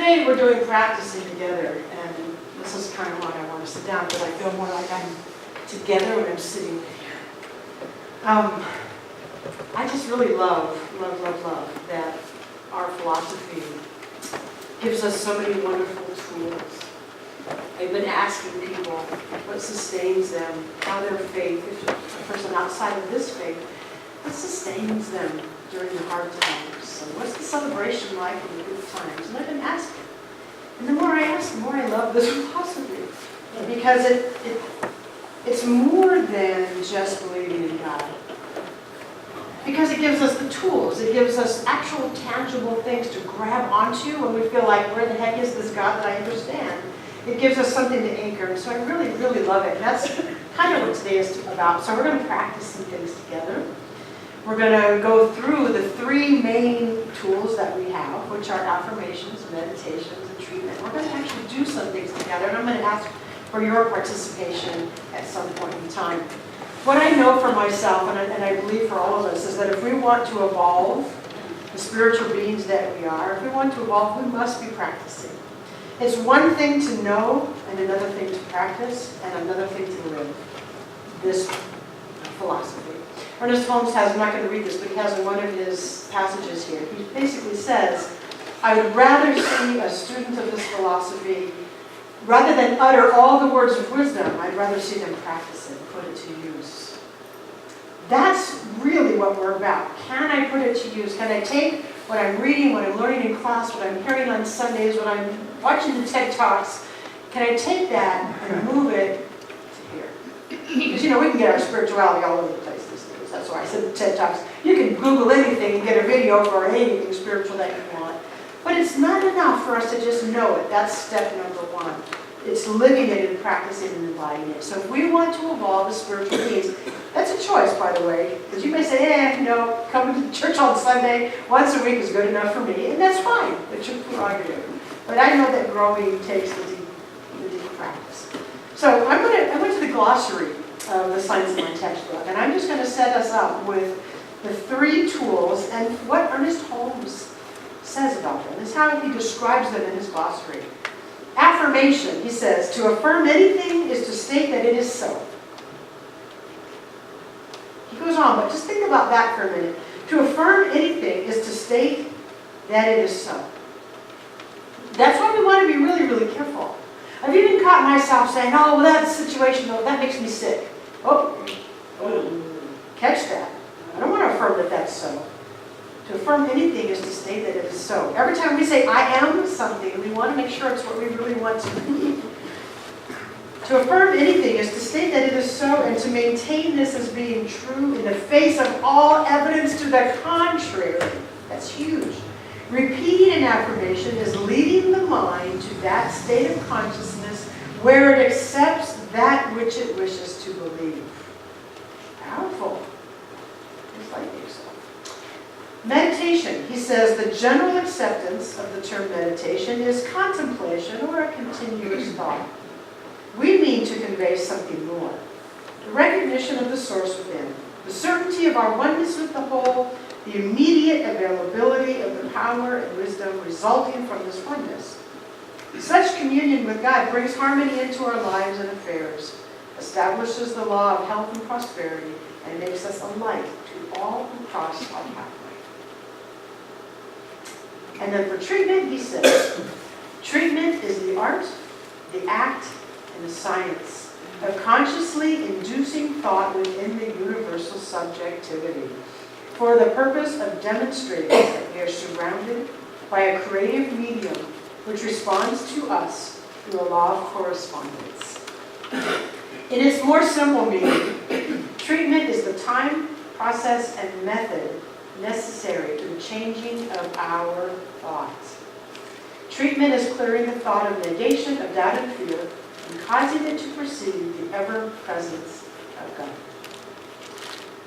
Today we're doing practicing together, and this is kind of why I want to sit down, because I feel more like I'm together when I'm sitting here. I just really love that our philosophy gives us so many wonderful tools. I've been asking people what sustains them, how their faith, if a person outside of this faith, what sustains them during the hard times? And what's the celebration like in the good times? And I've been asking. And the more I ask, the more I love this philosophy. Because it's more than just believing in God. Because it gives us the tools. It gives us actual tangible things to grab onto when we feel like, where the heck is this God that I understand? It gives us something to anchor. And so I really, really love it. And that's kind of what today is about. So we're going to practice some things together. We're going to go through the three main tools that we have, which are affirmations, meditations, and treatment. We're going to actually do some things together, and I'm going to ask for your participation at some point in time. What I know for myself, and I believe for all of us, is that if we want to evolve, the spiritual beings that we are, if we want to evolve, we must be practicing. It's one thing to know, and another thing to practice, and another thing to live this philosophy. Ernest Holmes has, I'm not going to read this, but he has in one of his passages here, he basically says, I would rather see a student of this philosophy, rather than utter all the words of wisdom, I'd rather see them practice it, put it to use. That's really what we're about. Can I put it to use? Can I take what I'm reading, what I'm learning in class, what I'm hearing on Sundays, what I'm watching the TED Talks, can I take that and move it to here? Because, we can get our spirituality all over the place these days. That's why I said the TED Talks. You can Google anything and get a video for anything spiritual that you want. But it's not enough for us to just know it. That's step number one. It's living it and practicing and embodying it. So if we want to evolve as spiritual beings, that's a choice, by the way. Because you may say, coming to church on Sunday once a week is good enough for me. And that's fine. It's your prerogative. But I know that growing takes the deep practice. So I went to the glossary of the Science of Mind textbook, and I'm just going to set us up with the three tools and what Ernest Holmes says about them. This is how he describes them in his glossary. Affirmation, he says, to affirm anything is to state that it is so. He goes on, but just think about that for a minute. To affirm anything is to state that it is so. That's why we want to be really, really careful. I've even caught myself saying, that situation, that makes me sick. Oh, catch that. I don't want to affirm that that's so. To affirm anything is to state that it is so. Every time we say, I am something, we want to make sure it's what we really want to be. To affirm anything is to state that it is so and to maintain this as being true in the face of all evidence to the contrary. That's huge. Repeating an affirmation is leading the mind to that state of consciousness where it accepts that which it wishes to believe. Powerful. Just like yourself. Meditation, he says, the general acceptance of the term meditation is contemplation or a continuous thought. We mean to convey something more. The recognition of the source within, the certainty of our oneness with the whole, the immediate availability of the power and wisdom resulting from this oneness. Such communion with God brings harmony into our lives and affairs, establishes the law of health and prosperity, and makes us a light to all who cross our pathway. And then for treatment, he says, treatment is the art, the act, and the science of consciously inducing thought within the universal subjectivity for the purpose of demonstrating that we are surrounded by a creative medium which responds to us through a law of correspondence. In its more simple meaning, treatment is the time, process, and method necessary to the changing of our thoughts. Treatment is clearing the thought of negation, of doubt and fear, and causing it to perceive the ever-presence of God.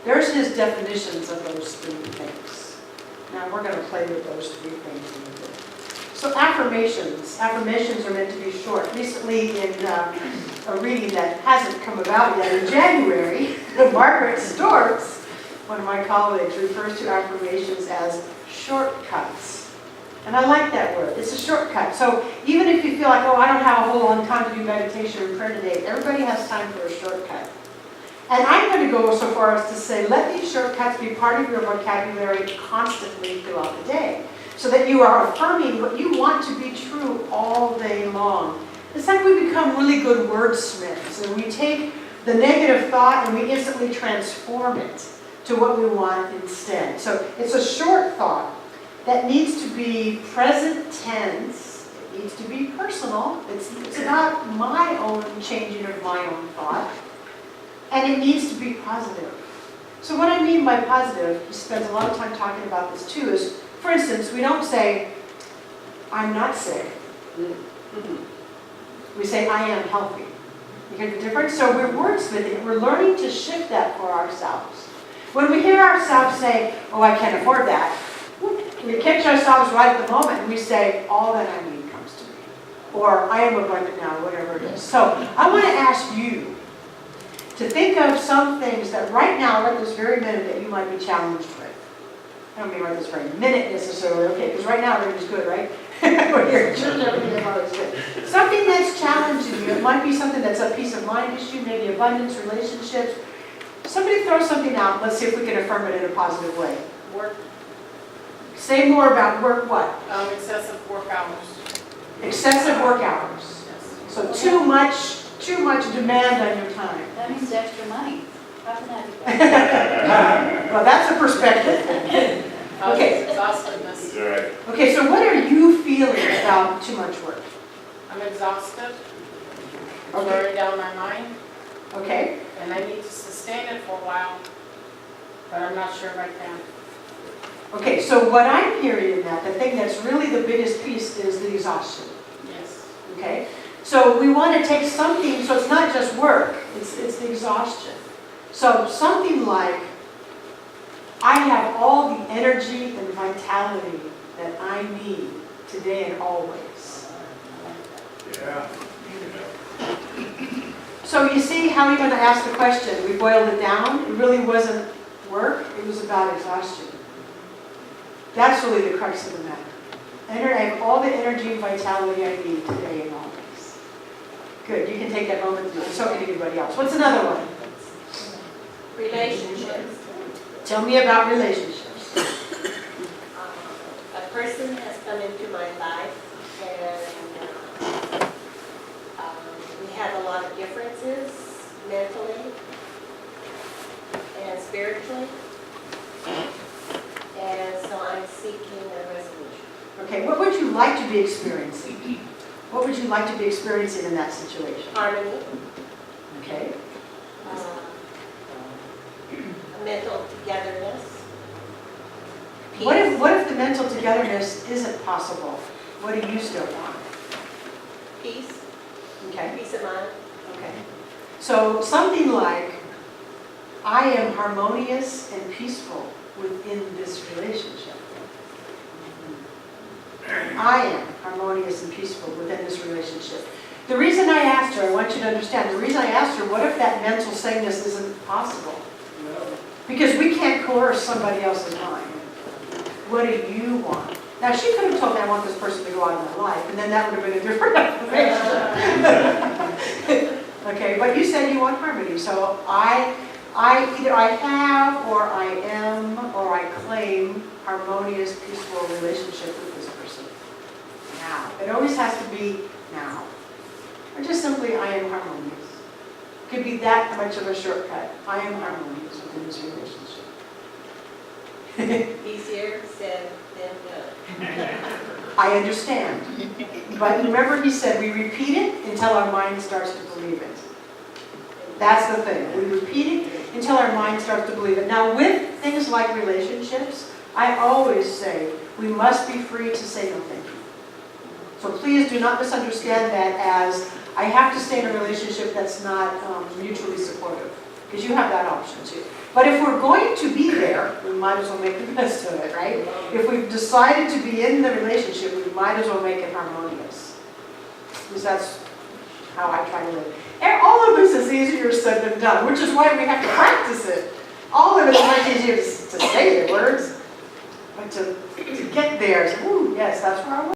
There's his definitions of those three things. Now we're going to play with those three things a little bit. So affirmations. Affirmations are meant to be short. Recently in a reading that hasn't come about yet in January, Margaret Storks, one of my colleagues, refers to affirmations as shortcuts And I like that word. It's a shortcut. So even if you feel like, oh, I don't have a whole long time to do meditation or prayer today, everybody has time for a shortcut. And I'm going to go so far as to say, let these shortcuts be part of your vocabulary constantly throughout the day, so that you are affirming what you want to be true all day long. It's like we become really good wordsmiths, and we take the negative thought and we instantly transform it to what we want instead. So it's a short thought that needs to be present tense. It needs to be personal. It's not my own changing of my own thought. And it needs to be positive. So what I mean by positive, he spends a lot of time talking about this too, is, for instance, we don't say, I'm not sick. We say, I am healthy. You get the difference? So we're wordsmithing. We're learning to shift that for ourselves. When we hear ourselves say, oh, I can't afford that, we catch ourselves right at the moment and we say, all that I need comes to me. Or I am abundant now, whatever it is. So I want to ask you to think of some things that right now, right this very minute, that you might be challenged with. I don't mean right this very minute necessarily, okay, because right now everything's good, right? When you're in church, everything is always good. Something that's challenging you. It might be something that's a peace of mind issue, maybe abundance, relationships. Somebody throw something out. Let's see if we can affirm it in a positive way. Work. Say more about work what? Excessive work hours. Excessive work hours. Yes. So too much demand on your time. That means extra money. How can that be better? Well, that's a perspective thing. Okay. Exhaustedness. Right. Okay, so what are you feeling about too much work? I'm exhausted. It's Okay. wearing down my mind, Okay. and I need to sustain it for a while, but I'm not sure if I can. Okay, so what I'm hearing in that, the thing that's really the biggest piece is the exhaustion. Yes. Okay? So we want to take something, so it's not just work, it's the exhaustion. So something like, I have all the energy and vitality that I need today and always. Yeah. So you see how you're going to ask the question, we boiled it down, it really wasn't work, it was about exhaustion. That's really the crux of the matter. I have all the energy and vitality I need today and always. Good, you can take that home with you, and so can anybody else. What's another one? Relationships. Tell me about relationships. A person has come into my life and we had a lot of differences mentally and spiritually. And so I'm seeking a resolution. Okay, what would you like to be experiencing? What would you like to be experiencing in that situation? Harmony, Okay. mental togetherness, peace. What if the mental togetherness isn't possible? What do you still want? Peace, Okay. peace of mind. Okay. So something like, I am harmonious and peaceful within this relationship. I am harmonious and peaceful within this relationship. The reason I asked her, I want you to understand, the reason I asked her, what if that mental sameness isn't possible? Because we can't coerce somebody else's mind. What do you want? Now, she could have told me, I want this person to go out of my life, and then that would have been a different explanation. Okay, but you said you want harmony, so either I have, or I am, or I claim harmonious, peaceful relationship with this person. Now. It always has to be now. Or just simply, I am harmonious. Could be that much of a shortcut. I am harmonious within this relationship. Easier said than done. I understand. But remember he said we repeat it until our mind starts to believe it. That's the thing. We repeat it until our mind starts to believe it. Now with things like relationships, I always say we must be free to say no thank you. So please do not misunderstand that as I have to stay in a relationship that's not mutually supportive. Because you have that option too. But if we're going to be there, we might as well make the best of it, right? If we've decided to be in the relationship, we might as well make it harmonious. Because that's how I try to live. And all of this is easier said than done, which is why we have to practice it. All of it is much easier to say the words. But to get there, to, ooh, yes, that's where I